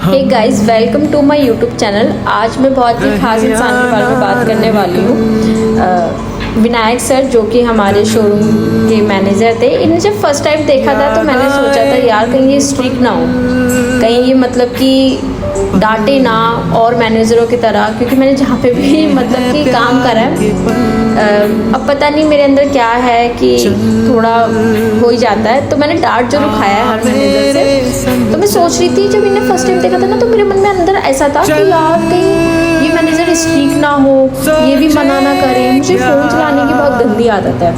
Hey guys, welcome to my YouTube channel. आज मैं बहुत ही खास इंसान के बारे में बात करने वाली हूँ। विनायक सर, जो कि हमारे शोरूम के मैनेजर थे। इन्हें जब फर्स्ट टाइम देखा था तो मैंने सोचा था यार कहीं ये स्ट्रिक्ट ना हो, कहीं ये मतलब कि डांटे ना और मैनेजरों की तरह, क्योंकि मैंने जहाँ पे भी मतलब कि काम करा है अब पता नहीं मेरे अंदर क्या है कि थोड़ा हो ही जाता है। तो मैंने डांट जरूर खाया है हर मैनेजर से। तो मैं सोच रही थी, जब इन्हें फर्स्ट टाइम देखा था ना, तो मेरे मन में अंदर ऐसा था कि यार कहीं ये मैनेजर स्ट्रिक्ट ना हो, ये भी मना ना करे। मुझे फ़ोन चलाने की बहुत गंदी आदत है।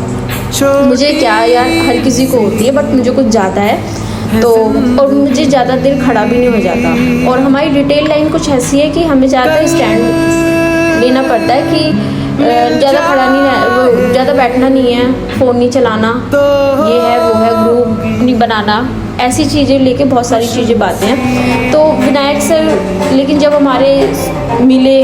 मुझे क्या यार, हर किसी को होती है, बट मुझे कुछ ज़्यादा है। तो और मुझे ज़्यादा देर खड़ा भी नहीं हो जाता। और हमारी डिटेल लाइन कुछ ऐसी है कि हमें ज़्यादा स्टैंड लेना पड़ता है कि ज़्यादा खड़ा नहीं है, ज़्यादा बैठना नहीं है, फ़ोन नहीं चलाना, ये है वो है, ग्रुप नहीं बनाना, ऐसी चीज़ें लेके बहुत सारी चीज़ें बातें हैं। तो विनायक सर लेकिन जब हमारे मिले,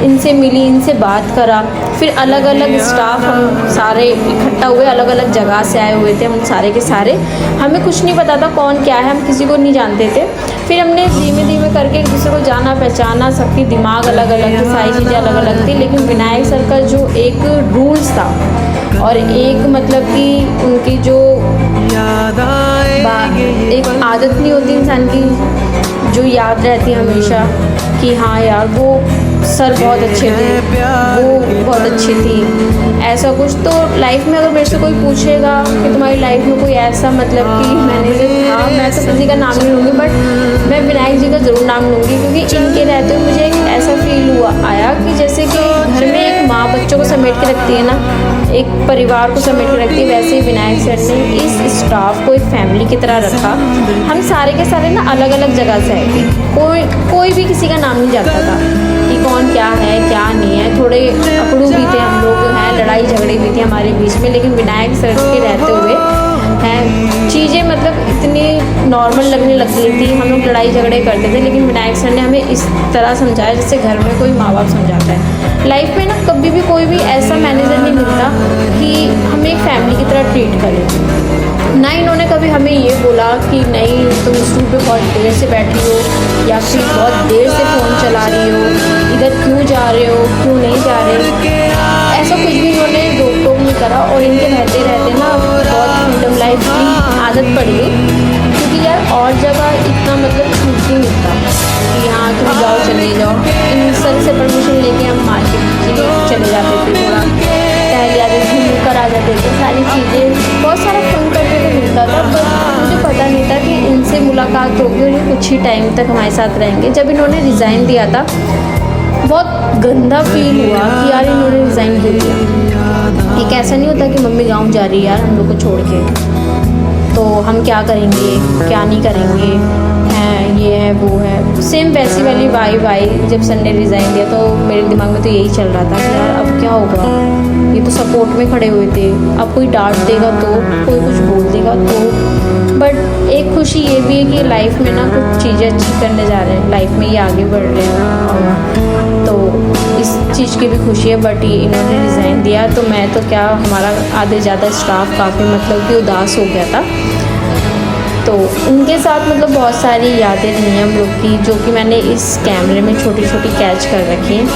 इनसे मिली, इनसे बात करा, फिर अलग अलग स्टाफ हम सारे इकट्ठा हुए, अलग अलग जगह से आए हुए थे हम सारे के सारे। हमें कुछ नहीं पता था कौन क्या है, हम किसी को नहीं जानते थे। फिर हमने धीमे धीमे करके एक दूसरे को जाना पहचाना। सबकी दिमाग अलग अलग थे, सारी चीज़ें अलग अलग थी, लेकिन विनायक सर का जो एक रूल्स था और एक मतलब कि उनकी जो एक आदत नहीं होती इंसान की, जो याद रहती है हमेशा कि हाँ यार वो सर बहुत अच्छे थे, वो बहुत अच्छी थी, ऐसा कुछ। तो लाइफ में अगर मेरे से कोई पूछेगा कि तुम्हारी लाइफ में कोई ऐसा मतलब कि मैनेजर था, मैं तो किसी का नाम नहीं लूँगी, बट मैं विनायक जी का ज़रूर नाम लूँगी, क्योंकि इनके रहते हुए मुझे एक ऐसा फील आया कि जैसे कि घर में एक माँ बच्चों को समेट के रखती है ना, एक परिवार को समेट के रखती है, वैसे ही विनायक सर ने इस स्टाफ को एक फैमिली की तरह रखा। हम सारे के सारे ना अलग अलग जगह से आए थे, कोई भी किसी का नाम नहीं जानता था कि कौन क्या है क्या नहीं है। थोड़े अकड़ू भी थे हम लोग, हैं लड़ाई झगड़े भी थे हमारे बीच में, लेकिन विनायक सर के रहते हुए हैं चीज़ें मतलब इतनी नॉर्मल लगने लग गई थी। हम लोग लड़ाई झगड़े करते थे, लेकिन विनायक सर ने हमें इस तरह समझाया जैसे घर में कोई माँ बाप समझाता है। लाइफ में ना कभी भी कोई भी ऐसा मैनेजर नहीं मिलता कि हमें एक फैमिली की तरह ट्रीट करे। ना इन्होंने कभी हमें ये बोला कि नहीं तुम स्टूल पे बहुत देर से बैठी हो, या फिर बहुत देर से फ़ोन चला रही हो, इधर क्यों जा रहे हो, क्यों नहीं जा रहे, ऐसा कुछ भी इन्होंने रोक टोक नहीं करा। और इनके रहते रहते ना बहुत फ्रीडम लाइफ की आदत पड़ गई, क्योंकि यार और जगह इतना मतलब छूट नहीं मिलता कि हाँ तुम जाओ चले जाओ। इन सर से परमिशन लेके हम मार्केट चले जाते थे, थोड़ा टहल जाते थे, घूम कर आ जाते थे, सारी चीज़ें बहुत सारा फन करने को मिलता था। पर मुझे पता नहीं था कि इनसे मुलाकात होगी और ये कुछ ही टाइम तक हमारे साथ रहेंगे। जब इन्होंने रिज़ाइन दिया था बहुत गंदा फील हुआ कि यार इन्होंने रिज़ाइन क्यों दिया। एक ऐसा नहीं होता कि मम्मी गाँव जा रही है यार हम लोग को छोड़ के, तो हम क्या करेंगे क्या नहीं करेंगे, हैं ये है वो है। सेम वैसी वाली वाई जब संडे रिज़ाइन दिया तो मेरे दिमाग में तो यही चल रहा था कि यार अब क्या होगा, ये तो सपोर्ट में खड़े हुए थे, अब कोई डांट देगा तो, कोई कुछ बोल देगा तो। बट एक खुशी ये भी है कि लाइफ में ना कुछ चीज़ें अच्छी करने जा रहे हैं, लाइफ में ये आगे बढ़ रहे हैं, तो इस चीज़ की भी खुशी है। बट ये इन्होंने रिज़ाइन दिया तो मैं तो क्या, हमारा आधे ज़्यादा स्टाफ काफ़ी मतलब कि उदास हो गया था। तो उनके साथ मतलब बहुत सारी यादें रही हैं हम लोग की, जो कि मैंने इस कैमरे में छोटी छोटी कैच कर रखी हैं।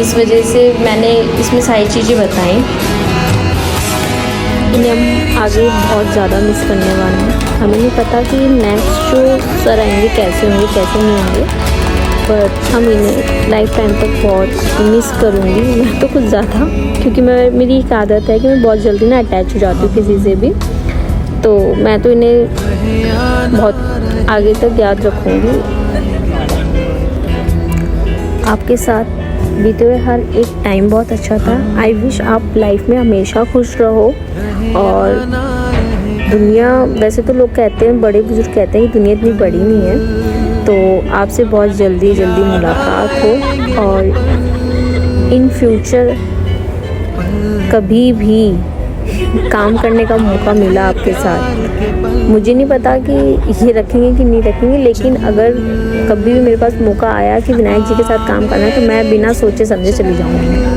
इस वजह से मैंने इसमें सारी चीज़ें बताई। इन्हें हम आगे बहुत ज़्यादा मिस करने वाले हैं। हमें नहीं पता कि नेक्स्ट जो सर आएंगे कैसे होंगे कैसे नहीं होंगे, पर हम इन्हें लाइफ टाइम तक बहुत मिस करूँगी मैं तो कुछ ज़्यादा, क्योंकि मेरी एक आदत है कि मैं बहुत जल्दी ना अटैच हो जाती हूँ किसी से भी। तो मैं तो इन्हें बहुत आगे तक याद रखूँगी। आपके साथ बीते हुए हर एक टाइम बहुत अच्छा था। आई विश आप लाइफ में हमेशा खुश रहो। और दुनिया, वैसे तो लोग कहते हैं, बड़े बुजुर्ग कहते हैं कि दुनिया इतनी बड़ी नहीं है, तो आपसे बहुत जल्दी मुलाकात हो। और इन फ्यूचर कभी भी काम करने का मौका मिला आपके साथ, मुझे नहीं पता कि ये रखेंगे कि नहीं रखेंगे, लेकिन अगर कभी भी मेरे पास मौका आया कि विनायक जी के साथ काम करना है तो मैं बिना सोचे समझे चली जाऊँगी।